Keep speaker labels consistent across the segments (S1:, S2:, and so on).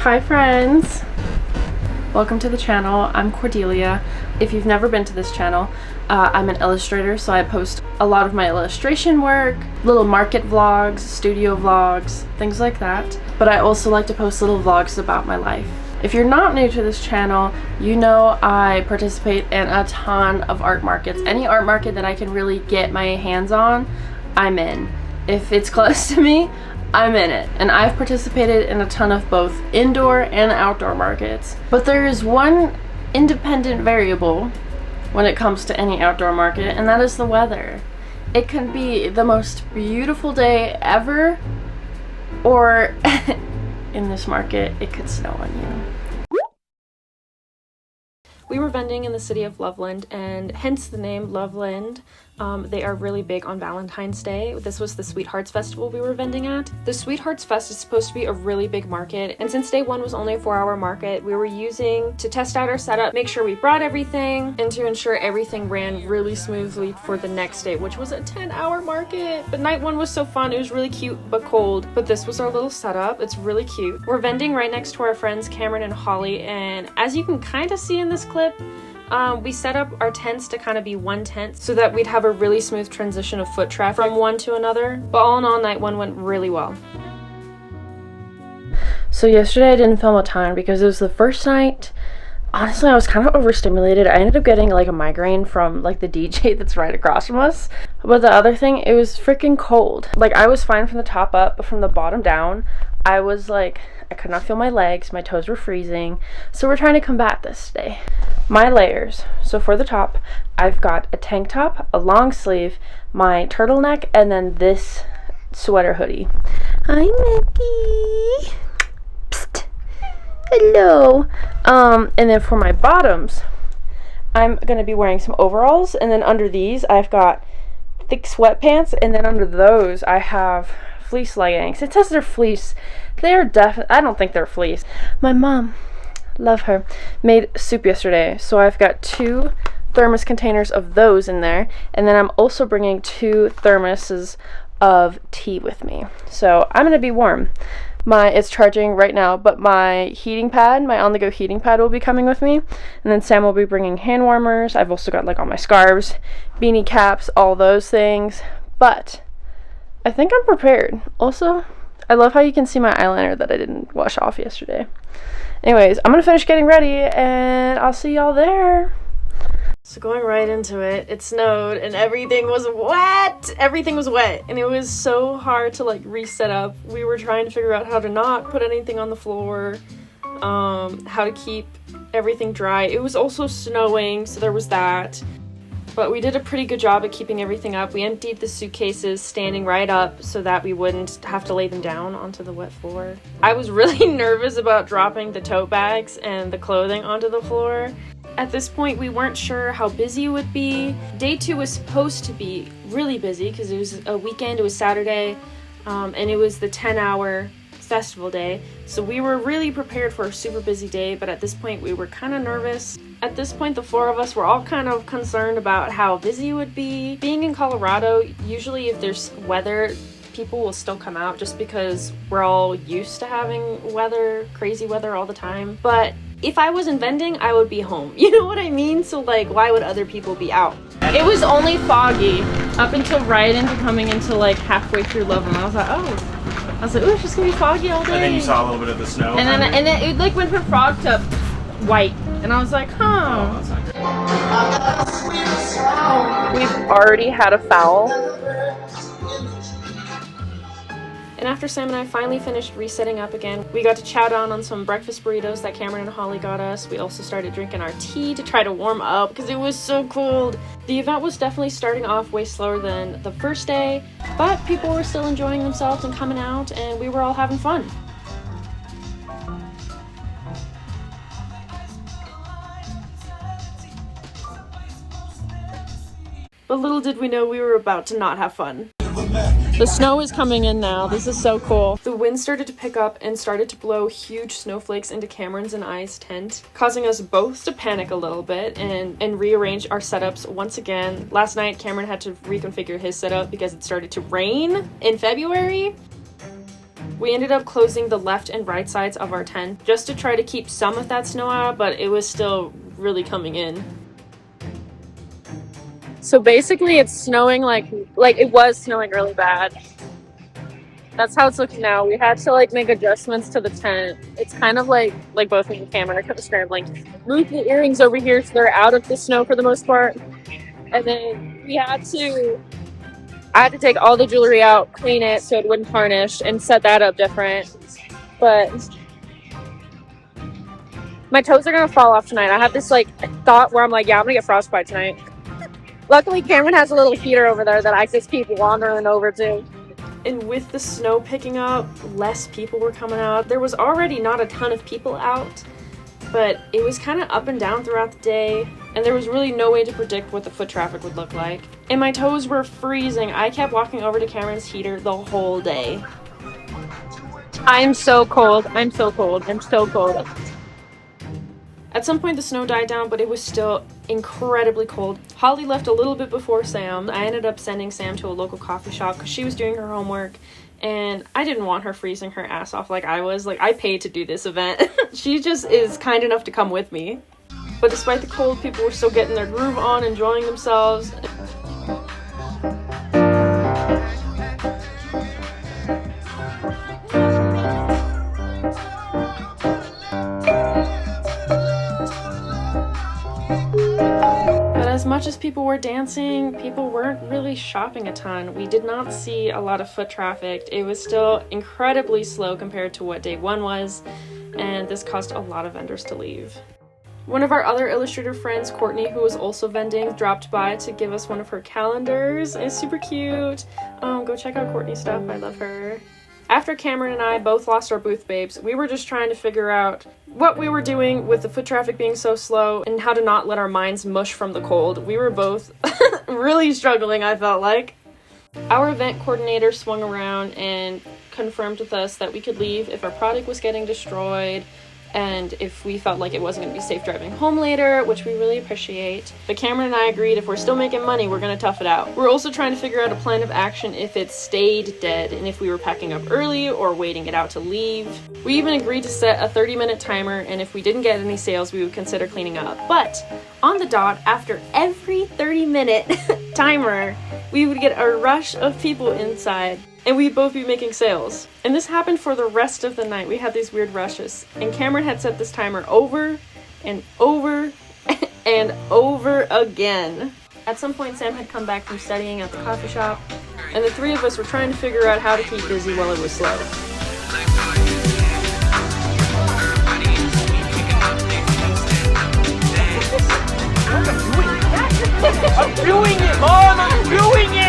S1: Hi friends! Welcome to the channel. I'm Cordelia. If you've never been to this channel, I'm an illustrator, so I post a lot of my illustration work, little market vlogs, studio vlogs, things like that. But I also like to post little vlogs about my life. If you're not new to this channel, you know I participate in a ton of art markets. Any art market that I can really get my hands on, I'm in. If it's close to me, I'm in it. And I've participated in a ton of both indoor and outdoor markets. But there is one independent variable when it comes to any outdoor market, and that is the weather. It can be the most beautiful day ever, or in this market, it could snow on you. We were vending in the city of Loveland, and hence the name Loveland. They are really big on Valentine's Day. This was the Sweethearts Festival we were vending at. The Sweethearts Fest is supposed to be a really big market, and since day one was only a 4-hour market, we were using to test out our setup, make sure we brought everything, and to ensure everything ran really smoothly for the next day, which was a 10-hour market. But night one was so fun. It was really cute but cold. But this was our little setup. It's really cute. We're vending right next to our friends Cameron and Holly, and as you can kind of see in this clip, we set up our tents to kind of be one tent so that we'd have a really smooth transition of foot traffic from one to another. But all in all, night one went really well. So yesterday I didn't film a ton because it was the first night. Honestly, I was kind of overstimulated. I ended up getting like a migraine from like the DJ that's right across from us. But the other thing, it was freaking cold. Like I was fine from the top up, but from the bottom down, I was like, I could not feel my legs, my toes were freezing. So we're trying to combat this today. My layers. So for the top, I've got a tank top, a long sleeve, my turtleneck, and then this sweater hoodie. Hi, Mickey. Psst. Hello. And then for my bottoms, I'm gonna be wearing some overalls, and then under these, I've got thick sweatpants, and then under those, I have fleece leggings. It says they're fleece. They're definitely, I don't think they're fleece. My mom, love her, made soup yesterday, so I've got 2 thermos containers of those in there, and then I'm also bringing 2 thermoses of tea with me. So I'm gonna be warm. It's charging right now, but my heating pad, my on-the-go heating pad will be coming with me, and then Sam will be bringing hand warmers. I've also got like all my scarves, beanie caps, all those things, but I think I'm prepared. Also, I love how you can see my eyeliner that I didn't wash off yesterday. Anyways, I'm gonna finish getting ready and I'll see y'all there. So going right into it, it snowed and everything was wet. Everything was wet and it was so hard to like reset up. We were trying to figure out how to not put anything on the floor, how to keep everything dry. It was also snowing, so there was that. But we did a pretty good job at keeping everything up. We emptied the suitcases standing right up so that we wouldn't have to lay them down onto the wet floor. I was really nervous about dropping the tote bags and the clothing onto the floor. At this point, we weren't sure how busy it would be. Day 2 was supposed to be really busy because it was a weekend, it was Saturday, and it was the 10-hour festival day. So we were really prepared for a super busy day, but at this point we were kind of nervous. At this point, the 4 of us were all kind of concerned about how busy it would be. Being in Colorado, usually if there's weather, people will still come out just because we're all used to having weather, crazy weather all the time. But if I wasn't vending, I would be home. You know what I mean? So like, why would other people be out? It was only foggy up until right into coming into like halfway through Loveland. I was like, oh. I was like, oh, it's just gonna be foggy all day. And
S2: then you saw a little bit of the snow.
S1: And then it like went from fog to white. And I was like, huh.
S2: Oh, that's nice.
S1: We've already had a foul. And after Sam and I finally finished resetting up again, we got to chow down on some breakfast burritos that Cameron and Holly got us. We also started drinking our tea to try to warm up because it was so cold. The event was definitely starting off way slower than the first day, but people were still enjoying themselves and coming out, and we were all having fun. But little did we know we were about to not have fun. The snow is coming in now. This is so cool. The wind started to pick up and started to blow huge snowflakes into Cameron's and I's tent, causing us both to panic a little bit and rearrange our setups once again. Last night, Cameron had to reconfigure his setup because it started to rain in February. We ended up closing the left and right sides of our tent just to try to keep some of that snow out, but it was still really coming in. So basically it's snowing like it was snowing really bad. That's how it's looking now. We had to like make adjustments to the tent. It's kind of like both me and Cameron are kind of scrambling. Move the earrings over here so they're out of the snow for the most part. And then I had to take all the jewelry out, clean it so it wouldn't tarnish, and set that up different. But my toes are gonna fall off tonight. I have this like thought where I'm like, yeah, I'm gonna get frostbite tonight. Luckily, Cameron has a little heater over there that I just keep wandering over to. And with the snow picking up, less people were coming out. There was already not a ton of people out, but it was kind of up and down throughout the day, and there was really no way to predict what the foot traffic would look like. And my toes were freezing. I kept walking over to Cameron's heater the whole day. I'm so cold. I'm so cold. I'm so cold. At some point the snow died down, but it was still incredibly cold. Holly left a little bit before Sam. I ended up sending Sam to a local coffee shop because she was doing her homework, and I didn't want her freezing her ass off like I was. Like, I paid to do this event. She just is kind enough to come with me. But despite the cold, people were still getting their groove on, enjoying themselves. As much as people were dancing, people weren't really shopping a ton. We did not see a lot of foot traffic. It was still incredibly slow compared to what day one was, and this caused a lot of vendors to leave. One of our other illustrator friends, Courtney, who was also vending, dropped by to give us one of her calendars. It's super cute. Go check out Courtney's stuff. I love her. After Cameron and I both lost our booth babes, we were just trying to figure out what we were doing with the foot traffic being so slow and how to not let our minds mush from the cold. We were both really struggling, I felt like. Our event coordinator swung around and confirmed with us that we could leave if our product was getting destroyed and if we felt like it wasn't going to be safe driving home later, which we really appreciate. But Cameron and I agreed if we're still making money, we're going to tough it out. We're also trying to figure out a plan of action if it stayed dead and if we were packing up early or waiting it out to leave. We even agreed to set a 30-minute timer, and if we didn't get any sales, we would consider cleaning up. But on the dot, after every 30-minute timer, we would get a rush of people inside, and we'd both be making sales. And this happened for the rest of the night. We had these weird rushes. And Cameron had set this timer over and over and over again. At some point, Sam had come back from studying at the coffee shop, and the three of us were trying to figure out how to keep busy while it was slow.
S2: I'm doing it, Mom! I'm doing it!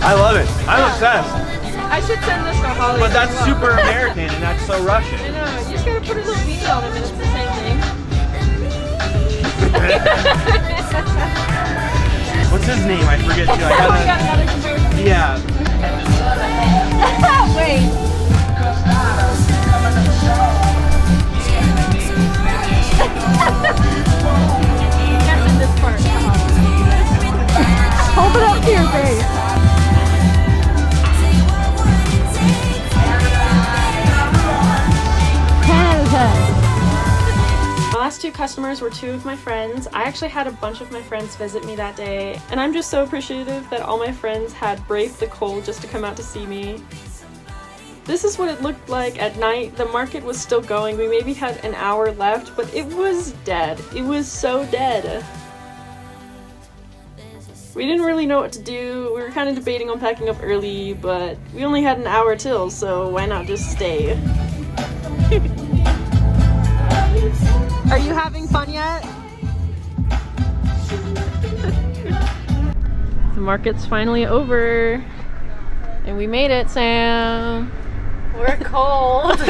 S3: I love it. I'm obsessed.
S1: I should send this to Holly.
S3: But that's super American and that's so Russian.
S1: I know. You just gotta put a little beanie on him and it's the same thing.
S3: What's his name? I forget too. I gotta...
S1: We got another comparison.
S3: Yeah.
S1: Wait. That's in this part. Hold it up to your face. My last two customers were two of my friends. I actually had a bunch of my friends visit me that day, and I'm just so appreciative that all my friends had braved the cold just to come out to see me. This is what it looked like at night. The market was still going. We maybe had an hour left, but it was dead. It was so dead. We didn't really know what to do. We were kind of debating on packing up early, but we only had an hour till, so why not just stay? having fun yet? The market's finally over. And we made it, Sam. We're cold.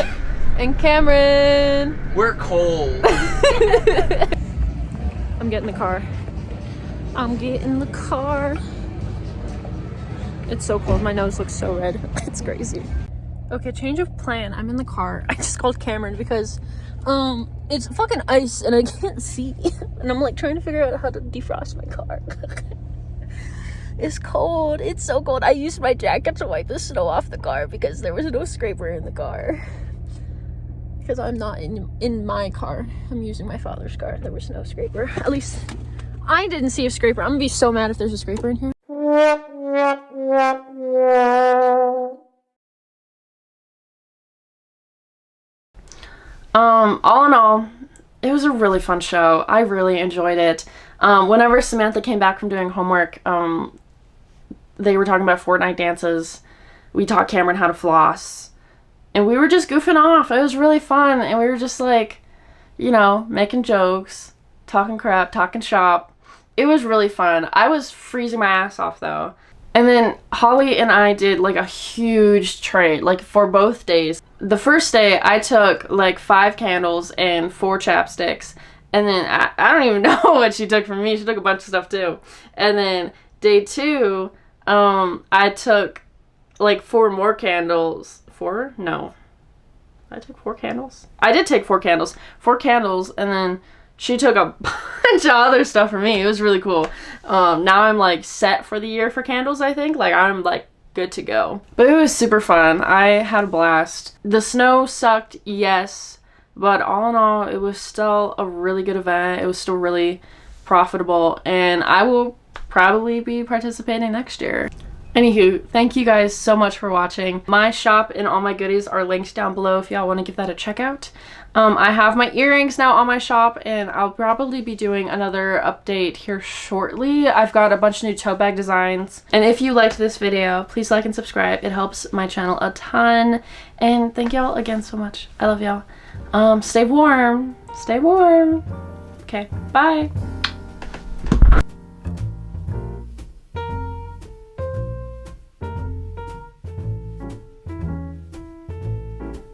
S1: And Cameron.
S3: We're cold.
S1: I'm getting the car. I'm getting the car. It's so cold. My nose looks so red. It's crazy. Okay, change of plan. I'm in the car. I just called Cameron because it's fucking ice and I can't see. And I'm like trying to figure out how to defrost my car. It's cold. It's so cold. I used my jacket to wipe the snow off the car because there was no scraper in the car. Because I'm not in my car. I'm using my father's car. There was no scraper. At least I didn't see a scraper. I'm gonna be so mad if there's a scraper in here. All in all, it was a really fun show. I really enjoyed it. Whenever Samantha came back from doing homework, they were talking about Fortnite dances. We taught Cameron how to floss. And we were just goofing off. It was really fun. And we were just like, you know, making jokes, talking crap, talking shop. It was really fun. I was freezing my ass off though. And then Holly and I did like a huge trade, like for both days. The first day I took like 5 candles and 4 chapsticks. And then I don't even know what she took from me. She took a bunch of stuff too. And then day 2, I took like 4 more candles. 4? No. I took 4 candles? I did take 4 candles. 4 candles, and then she took a bunch of other stuff for me. It was really cool. Now I'm like set for the year for candles, I think. Like I'm like good to go. But it was super fun. I had a blast. The snow sucked, yes. But all in all, it was still a really good event. It was still really profitable. And I will probably be participating next year. Anywho, thank you guys so much for watching. My shop and all my goodies are linked down below if y'all want to give that a check out. I have my earrings now on my shop, and I'll probably be doing another update here shortly. I've got a bunch of new tote bag designs. And if you liked this video, please like and subscribe. It helps my channel a ton. And thank y'all again so much. I love y'all. Stay warm. Stay warm. Okay, bye.